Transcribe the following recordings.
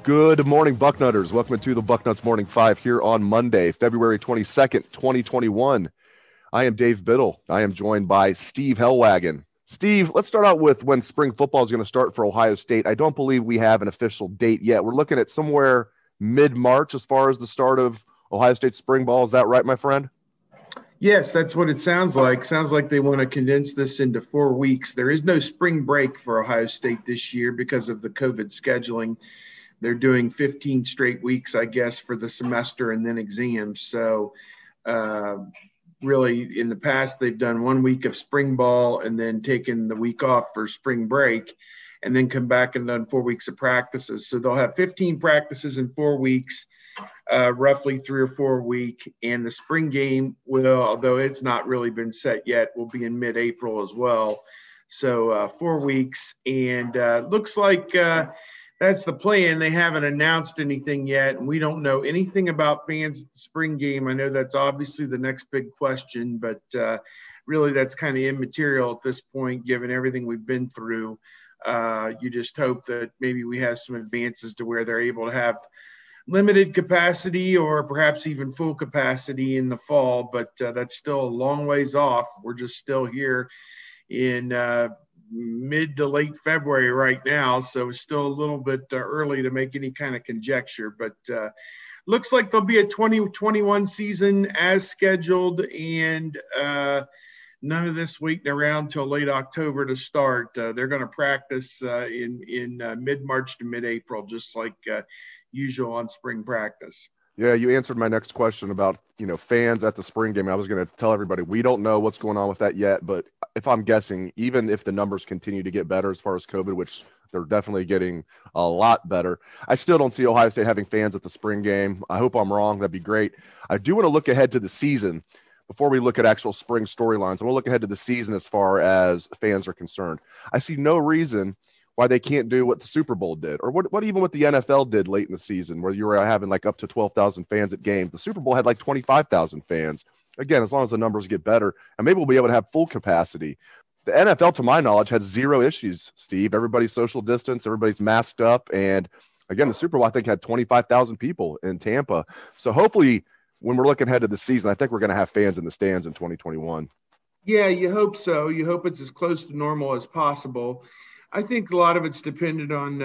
Good morning, Bucknutters. Welcome to the Bucknuts Morning 5 here on Monday, February 22nd, 2021. I am Dave Biddle. I am joined by Steve Helwagen. Steve, let's start out with when spring football is going to start for Ohio State. I don't believe we have an official date yet. We're looking at somewhere mid-March as far as the start of Ohio State spring ball. Is that right, my friend? Yes, that's what it sounds like. Sounds like they want to condense this into 4 weeks. There is no spring break for Ohio State this year because of the COVID scheduling. They're doing 15 straight weeks, I guess, for the semester and then exams. So really, in the past, they've done 1 week of spring ball and then taken the week off for spring break and then come back and done 4 weeks of practices. So they'll have 15 practices in 4 weeks, roughly 3 or 4 a week. And the spring game will, although it's not really been set yet, will be in mid-April as well. So 4 weeks. And looks like that's the plan. They haven't announced anything yet, and we don't know anything about fans at the spring game. I know that's obviously the next big question, but really that's kind of immaterial at this point, given everything we've been through. You just hope that maybe we have some advances to where they're able to have limited capacity or perhaps even full capacity in the fall, but that's still a long ways off. We're just still here in mid to late February right now, so it's still a little bit early to make any kind of conjecture, but looks like there'll be a 2021 season as scheduled, and none of this waiting around till late October to start. They're going to practice in mid-March to mid-April, just like usual on spring practice. Yeah, you answered my next question about, fans at the spring game. I was going to tell everybody we don't know what's going on with that yet, but if I'm guessing, even if the numbers continue to get better as far as COVID, which they're definitely getting a lot better, I still don't see Ohio State having fans at the spring game. I hope I'm wrong. That'd be great. I do want to look ahead to the season before we look at actual spring storylines. I want to look ahead to the season as far as fans are concerned. I see no reason why they can't do what the Super Bowl did, or what even what the NFL did late in the season, where you were having like up to 12,000 fans at games. The Super Bowl had like 25,000 fans. Again, as long as the numbers get better, and maybe we'll be able to have full capacity. The NFL, to my knowledge, had zero issues, Steve. Everybody's social distance, everybody's masked up, and again, the Super Bowl, I think, had 25,000 people in Tampa. So hopefully, when we're looking ahead to the season, I think we're going to have fans in the stands in 2021. Yeah, you hope so. You hope it's as close to normal as possible. I think a lot of it's dependent on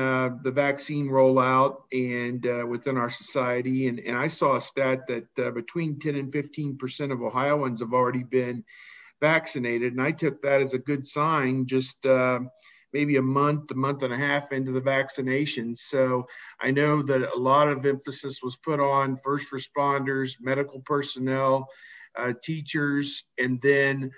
the vaccine rollout and within our society. And I saw a stat that between 10 and 15% of Ohioans have already been vaccinated. And I took that as a good sign, just maybe a month and a half into the vaccination. So I know that a lot of emphasis was put on first responders, medical personnel, teachers, and then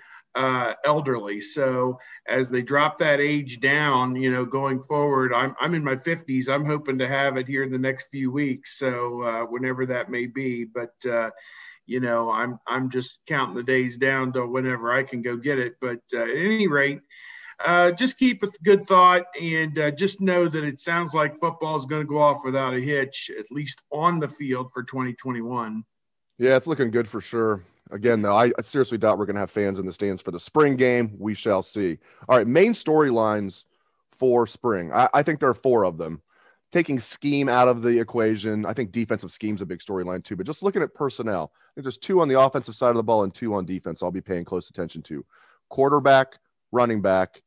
elderly. So as they drop that age down, going forward, I'm in my 50s. I'm hoping to have it here in the next few weeks. So whenever that may be, but I'm just counting the days down to whenever I can go get it. But at any rate, just keep it good thought, and just know that it sounds like football is going to go off without a hitch, at least on the field for 2021. Yeah, it's looking good for sure. Again, though, I seriously doubt we're going to have fans in the stands for the spring game. We shall see. All right, main storylines for spring. I think there are 4 of them. Taking scheme out of the equation, I think defensive scheme's a big storyline too, but just looking at personnel, I think there's 2 on the offensive side of the ball and 2 on defense I'll be paying close attention to. Quarterback, running back,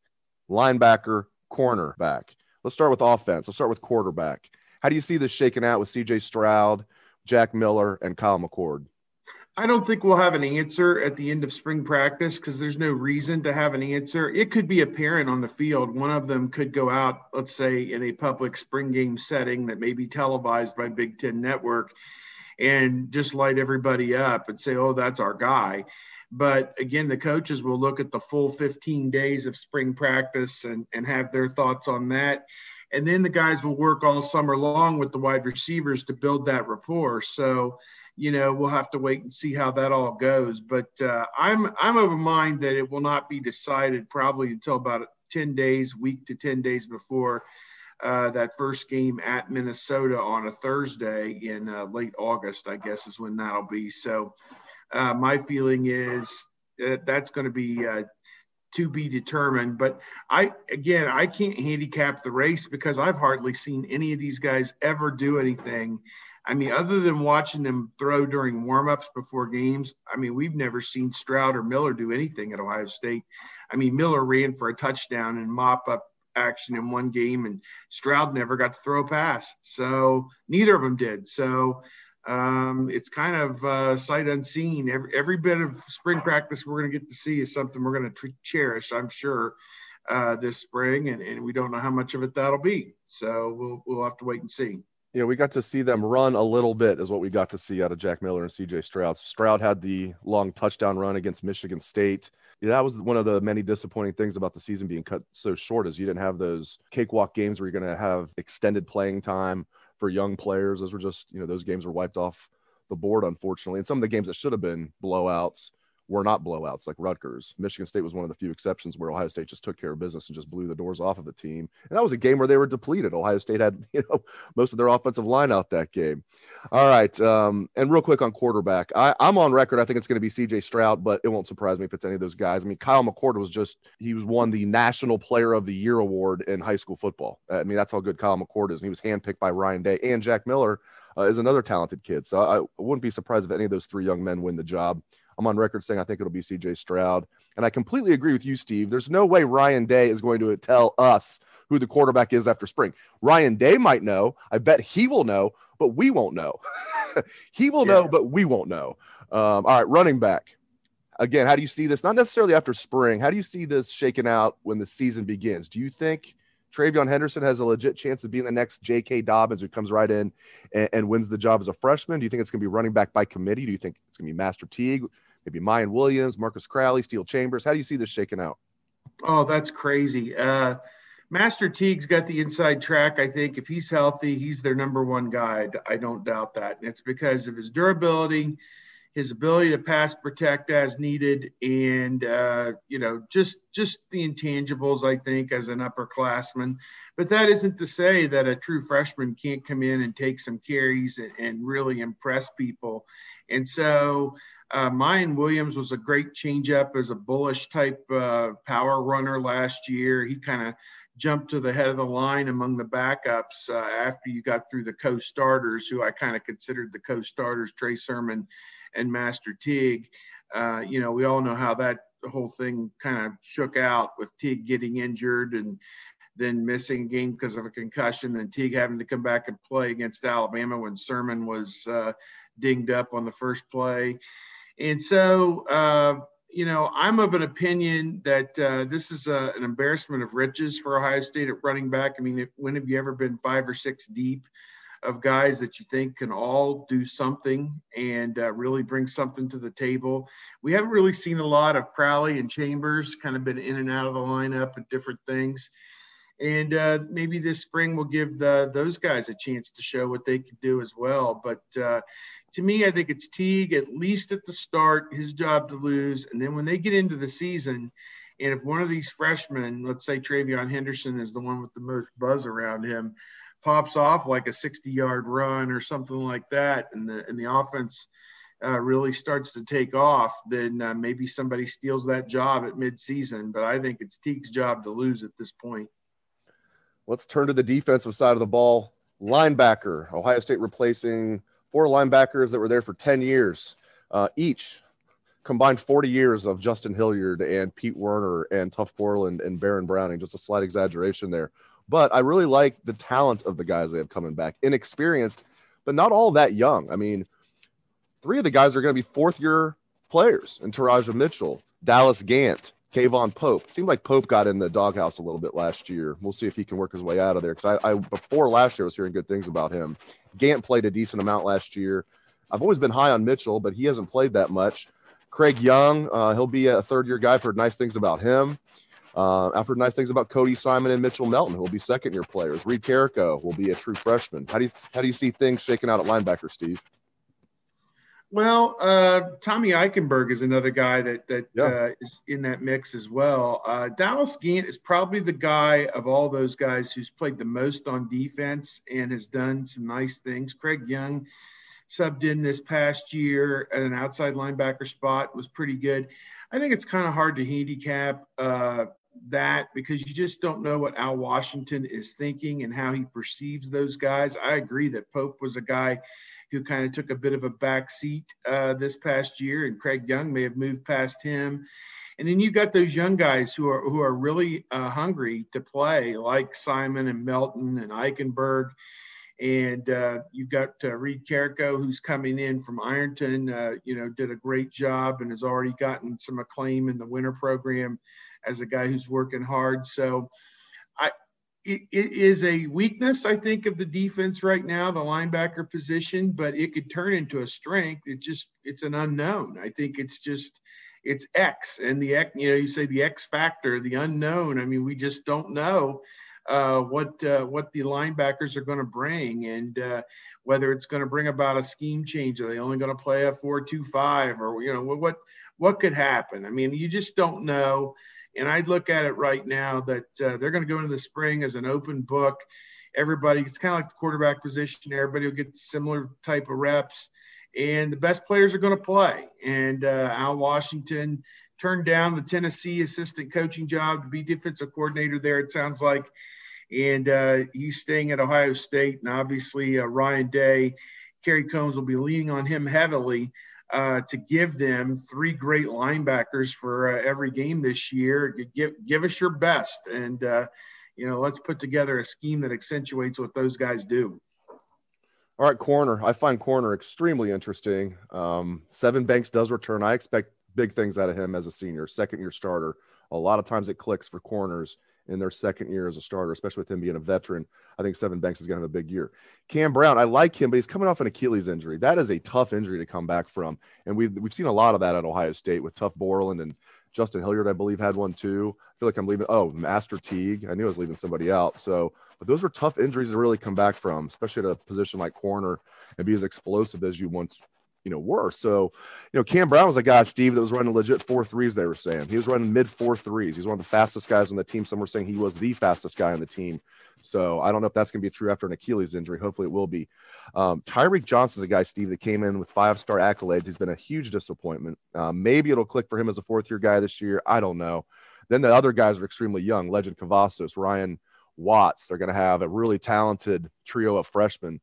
linebacker, cornerback. Let's start with offense. Let's start with quarterback. How do you see this shaking out with C.J. Stroud, Jack Miller, and Kyle McCord? I don't think we'll have an answer at the end of spring practice because there's no reason to have an answer. It could be apparent on the field. One of them could go out, let's say, in a public spring game setting that may be televised by Big Ten Network and just light everybody up and say, oh, that's our guy. But again, the coaches will look at the full 15 days of spring practice and have their thoughts on that. And then the guys will work all summer long with the wide receivers to build that rapport. So, we'll have to wait and see how that all goes. But I'm of a mind that it will not be decided probably until about 10 days, week to 10 days before that first game at Minnesota on a Thursday in late August, I guess is when that'll be. So my feeling is that's going to be to be determined. But I can't handicap the race because I've hardly seen any of these guys ever do anything. I mean, other than watching them throw during warmups before games, I mean, we've never seen Stroud or Miller do anything at Ohio State. I mean, Miller ran for a touchdown and mop up action in one game, and Stroud never got to throw a pass. So neither of them did. So it's kind of sight unseen. Every bit of spring practice we're going to get to see is something we're going to cherish, I'm sure, this spring, and we don't know how much of it that'll be. So we'll have to wait and see. Yeah, we got to see them run a little bit is what we got to see out of Jack Miller and CJ Stroud. Stroud had the long touchdown run against Michigan State. Yeah, that was one of the many disappointing things about the season being cut so short is you didn't have those cakewalk games where you're going to have extended playing time for young players. Those were just, those games were wiped off the board, unfortunately. And some of the games that should have been blowouts were not blowouts, like Rutgers. Michigan State was one of the few exceptions where Ohio State just took care of business and just blew the doors off of the team. And that was a game where they were depleted. Ohio State had, most of their offensive line out that game. All right. And real quick on quarterback, I'm on record. I think it's going to be CJ Stroud, but it won't surprise me if it's any of those guys. I mean, Kyle McCord he won the National Player of the Year award in high school football. I mean, that's how good Kyle McCord is. And he was handpicked by Ryan Day, and Jack Miller is another talented kid. So I wouldn't be surprised if any of those three young men win the job. I'm on record saying I think it'll be CJ Stroud. And I completely agree with you, Steve. There's no way Ryan Day is going to tell us who the quarterback is after spring. Ryan Day might know. I bet he will know, but we won't know. He will know, but we won't know. All right, running back. Again, how do you see this? Not necessarily after spring. How do you see this shaken out when the season begins? Do you think Travion Henderson has a legit chance of being the next J.K. Dobbins who comes right in and wins the job as a freshman? Do you think it's going to be running back by committee? Do you think it's going to be Master Teague, maybe Mayan Williams, Marcus Crowley, Steele Chambers? How do you see this shaking out? Oh, that's crazy. Master Teague's got the inside track. I think if he's healthy, he's their number one guy. I don't doubt that. And it's because of his durability, his ability to pass protect as needed, and just the intangibles, I think, as an upperclassman. But that isn't to say that a true freshman can't come in and take some carries and really impress people. And so Mayan Williams was a great changeup as a bullish type power runner last year. He kind of jumped to the head of the line among the backups after you got through the co-starters, who I kind of considered the co-starters, Trey Sermon and Master Teague. We all know how the whole thing kind of shook out with Teague getting injured and then missing a game because of a concussion, and Teague having to come back and play against Alabama when Sermon was dinged up on the first play. And so, I'm of an opinion that this is an embarrassment of riches for Ohio State at running back. I mean, when have you ever been 5 or 6 deep of guys that you think can all do something and really bring something to the table? We haven't really seen a lot of Crowley and Chambers, kind of been in and out of the lineup and different things. And maybe this spring will give those guys a chance to show what they can do as well. But to me, I think it's Teague, at least at the start, his job to lose. And then when they get into the season, and if one of these freshmen, let's say Travion Henderson is the one with the most buzz around him, pops off like a 60-yard run or something like that, and the offense really starts to take off, then maybe somebody steals that job at midseason. But I think it's Teague's job to lose at this point. Let's turn to the defensive side of the ball. Linebacker, Ohio State replacing 4 linebackers that were there for 10 years, each combined 40 years of Justin Hilliard and Pete Werner and Tuff Borland and Baron Browning. Just a slight exaggeration there. But I really like the talent of the guys they have coming back. Inexperienced, but not all that young. I mean, 3 of the guys are going to be 4th-year players in Taraja Mitchell, Dallas Gant, Kayvon Pope. It seemed like Pope got in the doghouse a little bit last year. We'll see if he can work his way out of there, because I before last year I was hearing good things about him. Gant played a decent amount last year. I've always been high on Mitchell, but he hasn't played that much. Craig Young, he'll be a 3rd-year guy. I've heard nice things about him. I've heard nice things about Cody Simon and Mitchell Melton, who will be 2nd-year players. Reed Carrico will be a true freshman. How do you see things shaking out at linebacker, Steve? Well, Tommy Eichenberg is another guy that is in that mix as well. Dallas Gant is probably the guy of all those guys who's played the most on defense and has done some nice things. Craig Young subbed in this past year at an outside linebacker spot, was pretty good. I think it's kind of hard to handicap that because you just don't know what Al Washington is thinking and how he perceives those guys. I agree that Pope was a guy who kind of took a bit of a back seat this past year, and Craig Young may have moved past him. And then you've got those young guys who are really hungry to play, like Simon and Melton and Eichenberg. And you've got Reed Carrico, who's coming in from Ironton, did a great job and has already gotten some acclaim in the winter program as a guy who's working hard. So it is a weakness, I think, of the defense right now, the linebacker position, but it could turn into a strength. It's an unknown. I think it's X, and you say the X factor, the unknown. I mean, we just don't know what the linebackers are going to bring, and whether it's going to bring about a scheme change. Are they only going to play a 4-2-5, or what could happen? I mean, you just don't know. And I'd look at it right now that they're going to go into the spring as an open book. Everybody, it's kind of like the quarterback position. Everybody will get similar type of reps, and the best players are going to play. And Al Washington turned down the Tennessee assistant coaching job to be defensive coordinator there, it sounds like. And he's staying at Ohio State. And obviously Ryan Day, Kerry Combs will be leaning on him heavily to give them three great linebackers for every game this year. Give us your best. And, let's put together a scheme that accentuates what those guys do. All right, corner. I find corner extremely interesting. Seven Banks does return. I expect big things out of him as a senior, second-year starter. A lot of times it clicks for corners in their second year as a starter, especially with him being a veteran. I think Seven Banks is going to have a big year. Cam Brown, I like him, but he's coming off an Achilles injury. That is a tough injury to come back from, and we've seen a lot of that at Ohio State with Tuff Borland, and Justin Hilliard, I believe, had one too. I feel like I'm leaving. Oh, Master Teague. I knew I was leaving somebody out. So, but those are tough injuries to really come back from, especially at a position like corner and be as explosive as you once, were. So, Cam Brown was a guy, Steve, that was running legit 4.3s, they were saying. He was running mid 4.3s. He's one of the fastest guys on the team. Some were saying he was the fastest guy on the team. So I don't know if that's going to be true after an Achilles injury. Hopefully it will be. Tyreek Johnson's a guy, Steve, that came in with 5-star accolades. He's been a huge disappointment. Maybe it'll click for him as a fourth-year guy this year. I don't know. Then the other guys are extremely young. Legend Cavazos, Ryan Watts. They're going to have a really talented trio of freshmen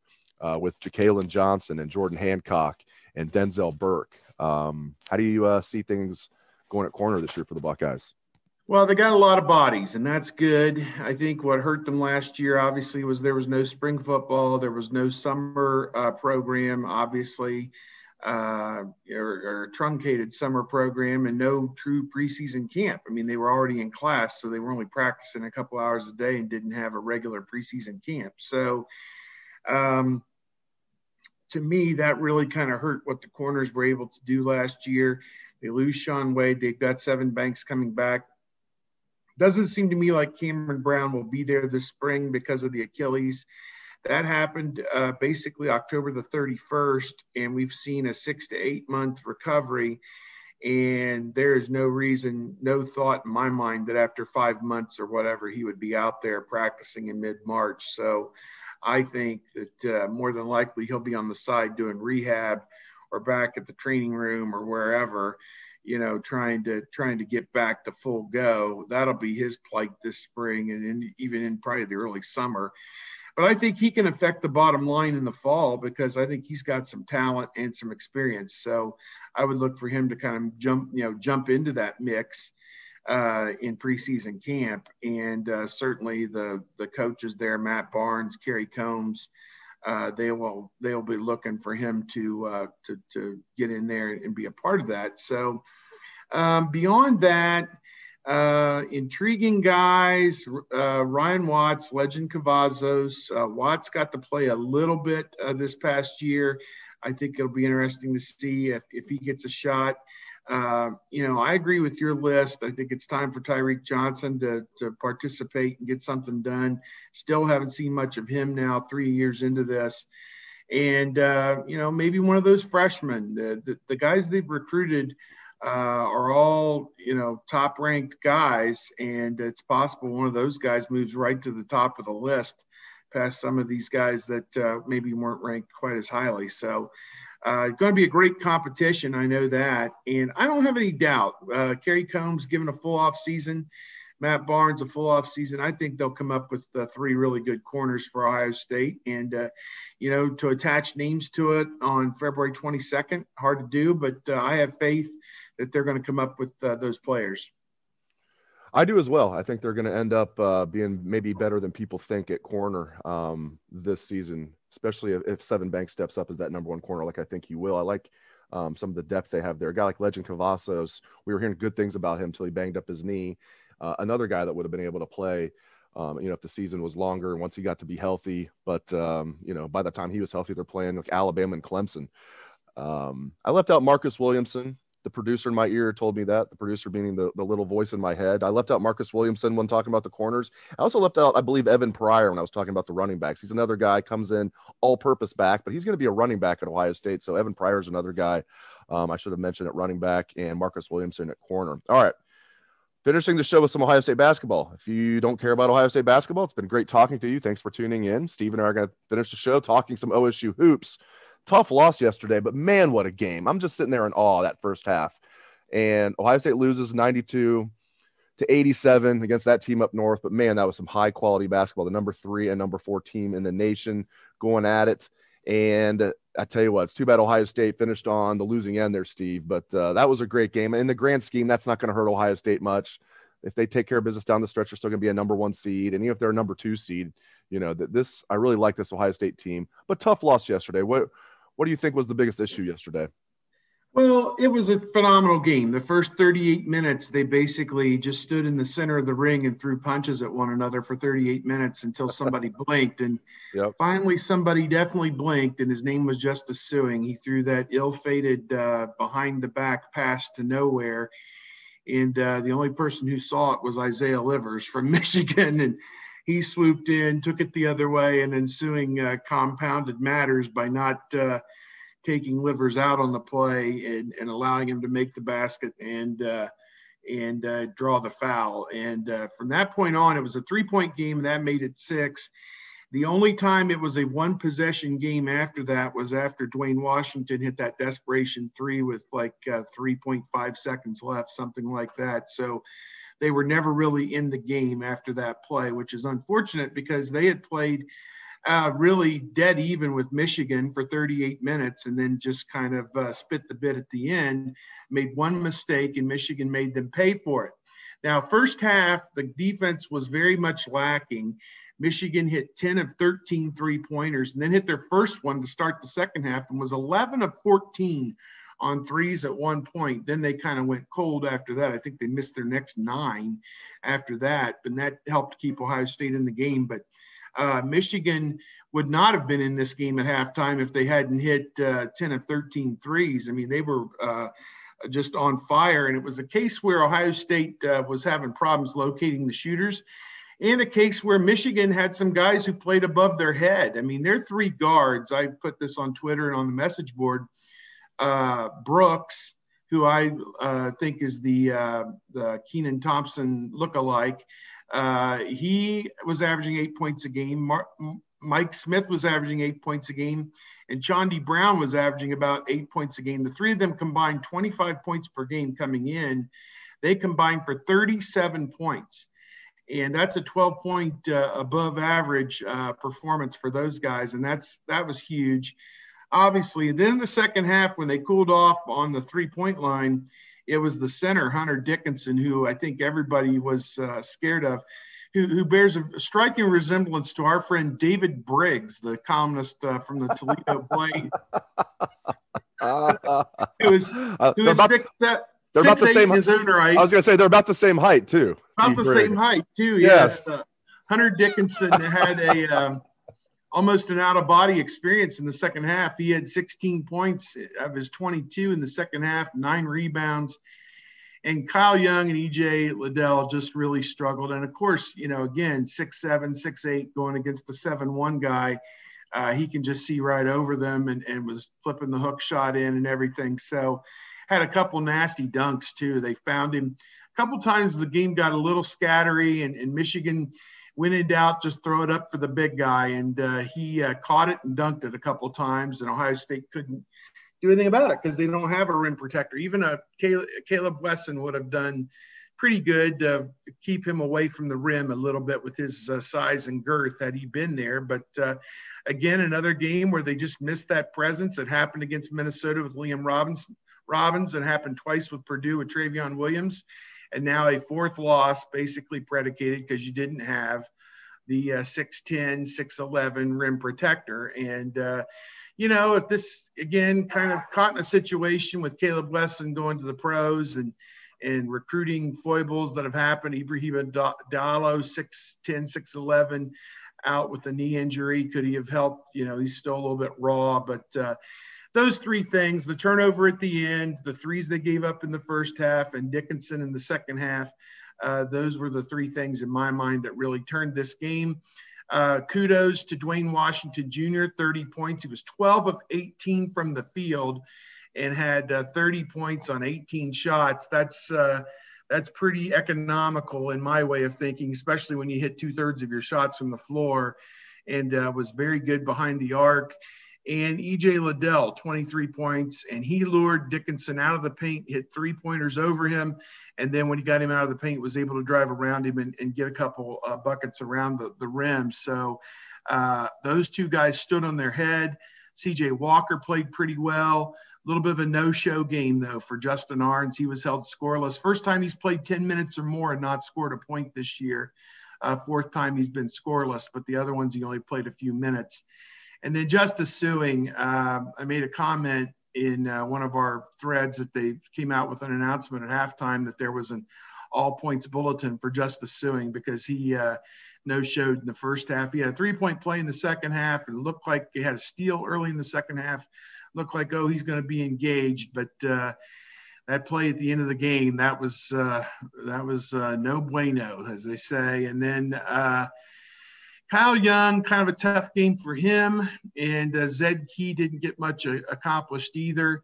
with Ja'Kalen Johnson and Jordan Hancock and Denzel Burke. How do you see things going at corner this year for the Buckeyes? Well, they got a lot of bodies, and that's good. I think what hurt them last year, obviously, was there was no spring football. There was no summer program, obviously, or truncated summer program, and no true preseason camp. I mean, they were already in class, so they were only practicing a couple hours a day and didn't have a regular preseason camp. So, to me, that really kind of hurt what the corners were able to do last year. They lose Sean Wade. They've got Seven Banks coming back. Doesn't seem to me like Cameron Brown will be there this spring because of the Achilles. That happened basically October the 31st, and we've seen a 6 to 8 month recovery. And there is no reason, no thought in my mind that after 5 months or whatever, he would be out there practicing in mid-March. So I think that more than likely he'll be on the side doing rehab or back at the training room or wherever, trying to get back to full go. That'll be his plight this spring and even in probably the early summer. But I think he can affect the bottom line in the fall because I think he's got some talent and some experience. So I would look for him to kind of jump into that mix in preseason camp. And certainly the coaches there, Matt Barnes, Kerry Combs, they'll be looking for him to get in there and be a part of that. So beyond that, intriguing guys, Ryan Watts, Legend Cavazos. Watts got to play a little bit this past year. I think it'll be interesting to see if he gets a shot. I agree with your list. I think it's time for Tyreek Johnson to participate and get something done. Still haven't seen much of him now 3 years into this. And, maybe one of those freshmen, the guys they've recruited are all, top-ranked guys, and it's possible one of those guys moves right to the top of the list past some of these guys that maybe weren't ranked quite as highly. So it's going to be a great competition. I know that. And I don't have any doubt. Kerry Combs given a full off season, Matt Barnes a full off season. I think they'll come up with 3 really good corners for Ohio State. And, to attach names to it on February 22nd, hard to do, but I have faith that they're going to come up with those players. I do as well. I think they're going to end up being maybe better than people think at corner this season, especially if Seven Banks steps up as that number 1 corner, like I think he will. I like some of the depth they have there. A guy like Legend Cavazos, we were hearing good things about him until he banged up his knee. Another guy that would have been able to play, if the season was longer and once he got to be healthy. But, by the time he was healthy, they're playing like Alabama and Clemson. I left out Marcus Williamson. The producer in my ear told me that, the producer meaning the little voice in my head. I left out Marcus Williamson when talking about the corners. I also left out, I believe, Evan Pryor when I was talking about the running backs. He's another guy, comes in all-purpose back, but he's going to be a running back at Ohio State. So Evan Pryor is another guy I should have mentioned at running back, and Marcus Williamson at corner. All right. Finishing the show with some Ohio State basketball. If you don't care about Ohio State basketball, it's been great talking to you. Thanks for tuning in. Steve and I are going to finish the show talking some OSU hoops. Tough loss yesterday, but man, what a game. I'm just sitting there in awe that first half. And Ohio State loses 92-87 against that team up north. But, man, that was some high-quality basketball. The number 3 and number 4 team in the nation going at it. And I tell you what, it's too bad Ohio State finished on the losing end there, Steve. But that was a great game. In the grand scheme, that's not going to hurt Ohio State much. If they take care of business down the stretch, they're still going to be a number 1 seed. And even if they're a number 2 seed, I really like this Ohio State team. But tough loss yesterday. What do you think was the biggest issue yesterday? Well, it was a phenomenal game. The first 38 minutes, they basically just stood in the center of the ring and threw punches at one another for 38 minutes until somebody blinked. And Finally, somebody definitely blinked, and his name was Justice Suing. He threw that ill-fated behind-the-back pass to nowhere. And the only person who saw it was Isaiah Livers from Michigan. And he swooped in, took it the other way, and then Suing compounded matters by not taking Livers out on the play and allowing him to make the basket and draw the foul. And from that point on, it was a 3-point game, and that made it 6. The only time it was a 1-possession game after that was after Dwayne Washington hit that desperation 3 with 3.5 seconds left, something like that. So they were never really in the game after that play, which is unfortunate because they had played really dead even with Michigan for 38 minutes and then just kind of spit the bit at the end, made one mistake, and Michigan made them pay for it. Now, first half, the defense was very much lacking. Michigan hit 10 of 13 3-pointers and then hit their first one to start the second half and was 11 of 14 on threes at one point. Then they kind of went cold after that. I think they missed their next 9 after that, and that helped keep Ohio State in the game. But Michigan would not have been in this game at halftime if they hadn't hit 10 of 13 threes. I mean, they were just on fire, and it was a case where Ohio State was having problems locating the shooters, and a case where Michigan had some guys who played above their head. I mean, their 3 guards, I put this on Twitter and on the message board, Brooks, who I think is the Kenan Thompson lookalike, he was averaging 8 points a game. Mike Smith was averaging 8 points a game, and Chaundi Brown was averaging about 8 points a game. The 3 of them combined 25 points per game coming in. They combined for 37 points, and that's a 12-point above average performance for those guys, and that was huge. Obviously, then in the second half, when they cooled off on the 3-point line, it was the center, Hunter Dickinson, who I think everybody was scared of, who bears a striking resemblance to our friend David Briggs, the columnist from the Toledo Blade. Who is 6'8" in his own right. I was going to say they're about the same height, too. About the same height, too, yes. Hunter Dickinson had almost an out-of-body experience in the second half. He had 16 points of his 22 in the second half, 9 rebounds. And Kyle Young and E.J. Liddell just really struggled. And, of course, again, 6'7", 6'8", going against the 7'1" guy, he can just see right over them and was flipping the hook shot in and everything. So had a couple nasty dunks, too. They found him. A couple times the game got a little scattery, and Michigan when in doubt, just throw it up for the big guy. And he caught it and dunked it a couple of times, and Ohio State couldn't do anything about it because they don't have a rim protector. Even a Caleb Wesson would have done pretty good to keep him away from the rim a little bit with his size and girth had he been there. But again, another game where they just missed that presence. It happened against Minnesota with Liam Robbins. It happened twice with Purdue with Travion Williams. And now a fourth loss basically predicated because you didn't have the 6'10", 6'11" rim protector. And, if this, again, kind of caught in a situation with Caleb Wesson going to the pros and recruiting foibles that have happened, Ibrahim Diallo, 6'10", 6'11", out with the knee injury. Could he have helped? He's still a little bit raw, but those three things, the turnover at the end, the threes they gave up in the first half, and Dickinson in the second half, those were the three things in my mind that really turned this game. Kudos to Dwayne Washington Jr., 30 points. He was 12 of 18 from the field and had 30 points on 18 shots. That's pretty economical in my way of thinking, especially when you hit 2/3 of your shots from the floor, and was very good behind the arc. And E.J. Liddell, 23 points, and he lured Dickinson out of the paint, hit three-pointers over him, and then when he got him out of the paint, was able to drive around him and get a couple buckets around the rim. So those two guys stood on their head. C.J. Walker played pretty well. A little bit of a no-show game, though, for Justin Arns. He was held scoreless. First time he's played 10 minutes or more and not scored a point this year. Fourth time he's been scoreless, but the other ones he only played a few minutes. And then Justice Suing, I made a comment in one of our threads that they came out with an announcement at halftime that there was an all-points bulletin for Justice Suing because he no-showed in the first half. He had a three-point play in the second half and looked like he had a steal early in the second half. Looked like, he's going to be engaged. But that play at the end of the game, that was no bueno, as they say. And then Kyle Young, kind of a tough game for him, and Zed Key didn't get much accomplished either.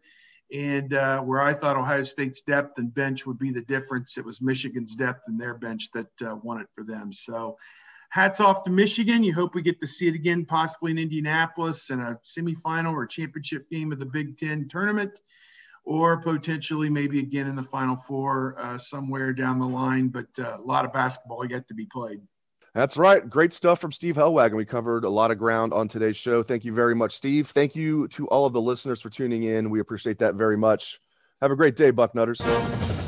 And where I thought Ohio State's depth and bench would be the difference, it was Michigan's depth and their bench that won it for them. So hats off to Michigan. You hope we get to see it again, possibly in Indianapolis in a semifinal or championship game of the Big Ten tournament, or potentially maybe again in the Final Four somewhere down the line. But a lot of basketball yet to be played. That's right. Great stuff from Steve Helwagen. We covered a lot of ground on today's show. Thank you very much, Steve. Thank you to all of the listeners for tuning in. We appreciate that very much. Have a great day, Bucknutters.